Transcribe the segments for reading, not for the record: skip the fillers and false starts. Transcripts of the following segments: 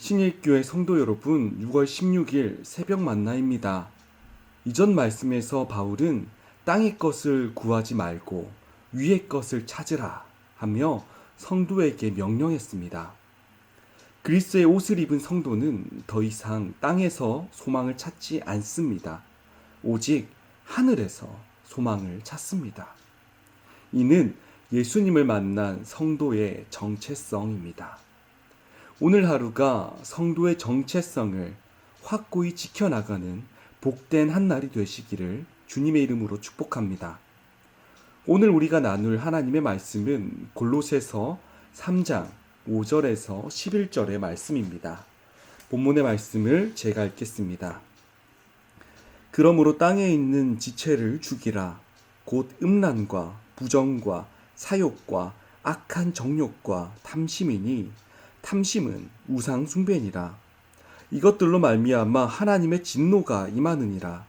신일교회 성도 여러분, 6월 16일 새벽 만나입니다. 이전 말씀에서 바울은 땅의 것을 구하지 말고 위의 것을 찾으라 하며 성도에게 명령했습니다. 그리스의 옷을 입은 성도는 더 이상 땅에서 소망을 찾지 않습니다. 오직 하늘에서 소망을 찾습니다. 이는 예수님을 만난 성도의 정체성입니다. 오늘 하루가 성도의 정체성을 확고히 지켜나가는 복된 한 날이 되시기를 주님의 이름으로 축복합니다. 오늘 우리가 나눌 하나님의 말씀은 골로새서 3장 5절에서 11절의 말씀입니다. 본문의 말씀을 제가 읽겠습니다. 그러므로 땅에 있는 지체를 죽이라. 곧 음란과 부정과 사욕과 악한 정욕과 탐심이니 탐심은 우상 숭배니라. 이것들로 말미암아 하나님의 진노가 임하느니라.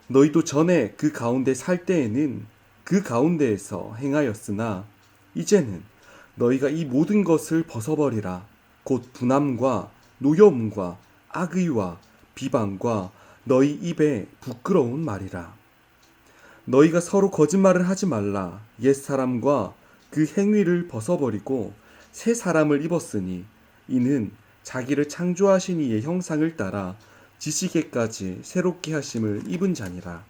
너희도 전에 그 가운데 살 때에는 그 가운데에서 행하였으나 이제는 너희가 이 모든 것을 벗어버리라. 곧 분함과 노여움과 악의와 비방과 너희 입에 부끄러운 말이라. 너희가 서로 거짓말을 하지 말라. 옛사람과 그 행위를 벗어버리고 새 사람을 입었으니 이는 자기를 창조하신 이의 형상을 따라 지식에까지 새롭게 하심을 입은 자니라.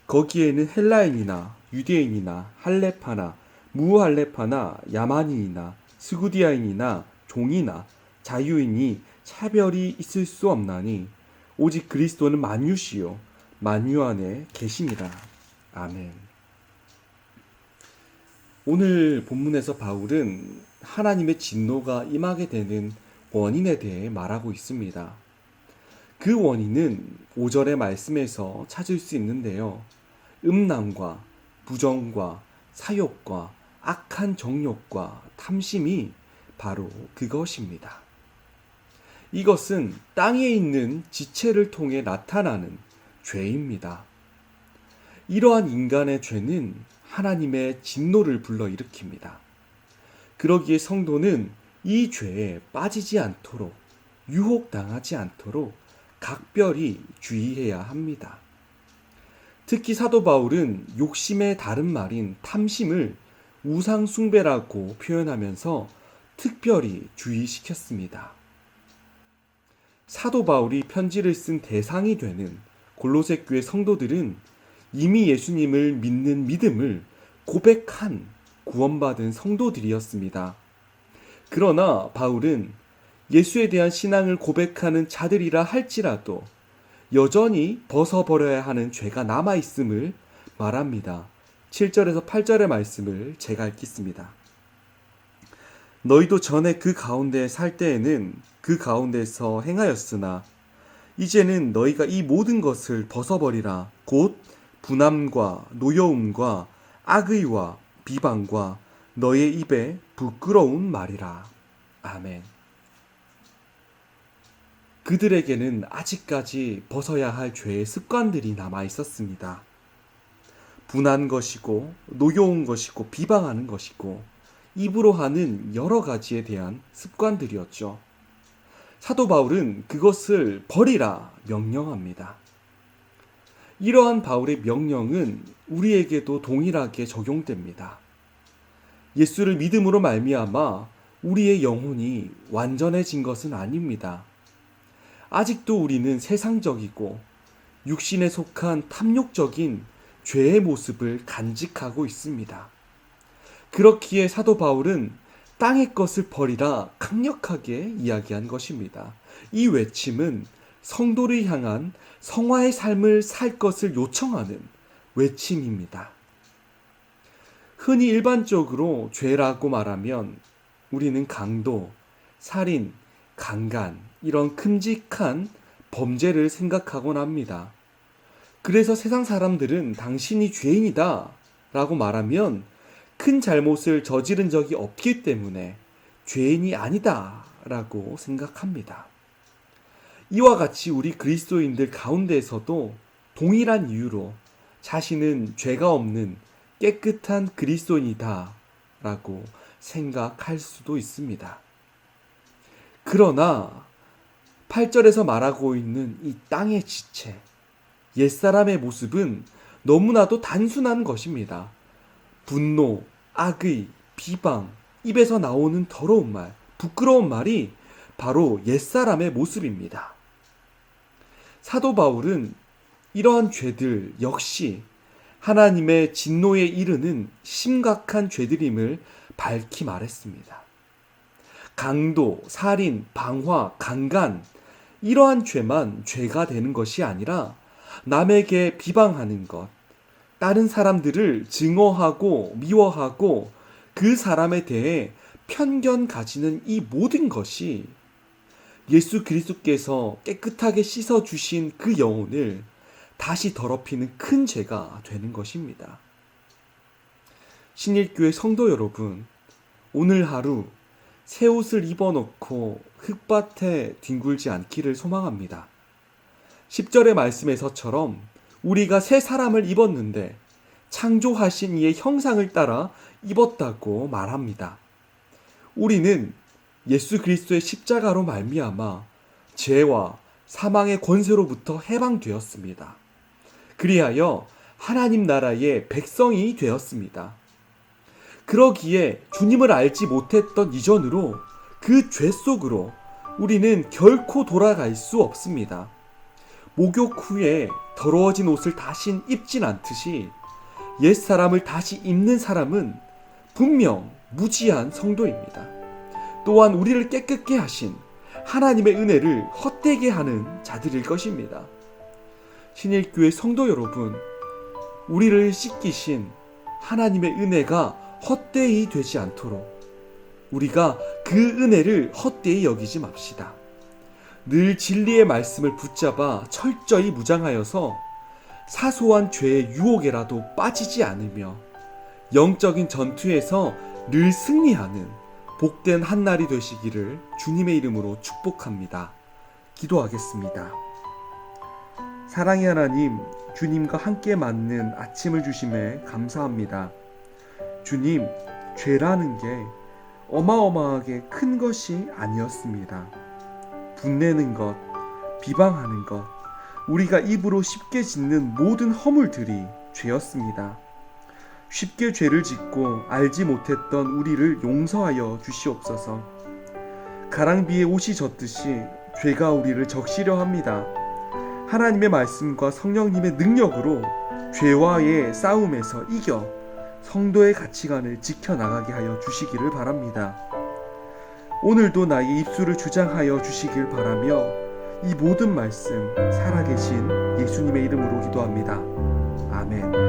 거기에는 헬라인이나 유대인이나 할레파나 무할레파나 야만인이나 스구디아인이나 종이나 자유인이 차별이 있을 수 없나니 오직 그리스도는 만유시요 만유 안에 계시니라. 아멘. 오늘 본문에서 바울은 하나님의 진노가 임하게 되는 원인에 대해 말하고 있습니다. 그 원인은 5절의 말씀에서 찾을 수 있는데요. 음란과 부정과 사욕과 악한 정욕과 탐심이 바로 그것입니다. 이것은 땅에 있는 지체를 통해 나타나는 죄입니다. 이러한 인간의 죄는 하나님의 진노를 불러일으킵니다. 그러기에 성도는 이 죄에 빠지지 않도록, 유혹당하지 않도록 각별히 주의해야 합니다. 특히 사도 바울은 욕심의 다른 말인 탐심을 우상숭배라고 표현하면서 특별히 주의시켰습니다. 사도 바울이 편지를 쓴 대상이 되는 골로새 교회 성도들은 이미 예수님을 믿는 믿음을 고백한 구원받은 성도들이었습니다. 그러나 바울은 예수에 대한 신앙을 고백하는 자들이라 할지라도 여전히 벗어버려야 하는 죄가 남아있음을 말합니다. 7절에서 8절의 말씀을 제가 읽겠습니다. 너희도 전에 그 가운데 살 때에는 그 가운데서 행하였으나 이제는 너희가 이 모든 것을 벗어버리라. 곧 분함과 노여움과 악의와 비방과 너의 입에 부끄러운 말이라. 아멘. 그들에게는 아직까지 벗어야 할 죄의 습관들이 남아 있었습니다. 분한 것이고 노여운 것이고 비방하는 것이고 입으로 하는 여러 가지에 대한 습관들이었죠. 사도 바울은 그것을 버리라 명령합니다. 이러한 바울의 명령은 우리에게도 동일하게 적용됩니다. 예수를 믿음으로 말미암아 우리의 영혼이 완전해진 것은 아닙니다. 아직도 우리는 세상적이고 육신에 속한 탐욕적인 죄의 모습을 간직하고 있습니다. 그렇기에 사도 바울은 땅의 것을 버리라 강력하게 이야기한 것입니다. 이 외침은 성도를 향한 성화의 삶을 살 것을 요청하는 외침입니다. 흔히 일반적으로 죄라고 말하면 우리는 강도, 살인, 강간 이런 큼직한 범죄를 생각하곤 합니다. 그래서 세상 사람들은 당신이 죄인이다 라고 말하면 큰 잘못을 저지른 적이 없기 때문에 죄인이 아니다 라고 생각합니다. 이와 같이 우리 그리스도인들 가운데에서도 동일한 이유로 자신은 죄가 없는 깨끗한 그리스도인이다 라고 생각할 수도 있습니다. 그러나 8절에서 말하고 있는 이 땅의 지체, 옛사람의 모습은 너무나도 단순한 것입니다. 분노, 악의, 비방, 입에서 나오는 더러운 말, 부끄러운 말이 바로 옛사람의 모습입니다. 사도 바울은 이러한 죄들 역시 하나님의 진노에 이르는 심각한 죄들임을 밝히 말했습니다. 강도, 살인, 방화, 강간, 이러한 죄만 죄가 되는 것이 아니라 남에게 비방하는 것, 다른 사람들을 증오하고 미워하고 그 사람에 대해 편견 가지는 이 모든 것이 예수 그리스도께서 깨끗하게 씻어주신 그 영혼을 다시 더럽히는 큰 죄가 되는 것입니다. 신일교회 성도 여러분, 오늘 하루 새 옷을 입어놓고 흙밭에 뒹굴지 않기를 소망합니다. 10절의 말씀에서처럼 우리가 새 사람을 입었는데 창조하신 이의 형상을 따라 입었다고 말합니다. 우리는 예수 그리스도의 십자가로 말미암아 죄와 사망의 권세로부터 해방되었습니다. 그리하여 하나님 나라의 백성이 되었습니다. 그러기에 주님을 알지 못했던 이전으로 그 죄 속으로 우리는 결코 돌아갈 수 없습니다. 목욕 후에 더러워진 옷을 다시 입진 않듯이 옛사람을 다시 입는 사람은 분명 무지한 성도입니다. 또한 우리를 깨끗게 하신 하나님의 은혜를 헛되게 하는 자들일 것입니다. 신일교회 성도 여러분, 우리를 씻기신 하나님의 은혜가 헛되이 되지 않도록 우리가 그 은혜를 헛되이 여기지 맙시다. 늘 진리의 말씀을 붙잡아 철저히 무장하여서 사소한 죄의 유혹에라도 빠지지 않으며 영적인 전투에서 늘 승리하는 복된 한날이 되시기를 주님의 이름으로 축복합니다. 기도하겠습니다. 사랑의 하나님, 주님과 함께 맞는 아침을 주심에 감사합니다. 주님, 죄라는 게 어마어마하게 큰 것이 아니었습니다. 분내는 것, 비방하는 것, 우리가 입으로 쉽게 짓는 모든 허물들이 죄였습니다. 쉽게 죄를 짓고 알지 못했던 우리를 용서하여 주시옵소서. 가랑비에 옷이 젖듯이 죄가 우리를 적시려 합니다. 하나님의 말씀과 성령님의 능력으로 죄와의 싸움에서 이겨 성도의 가치관을 지켜나가게 하여 주시기를 바랍니다. 오늘도 나의 입술을 주장하여 주시길 바라며 이 모든 말씀 살아계신 예수님의 이름으로 기도합니다. 아멘.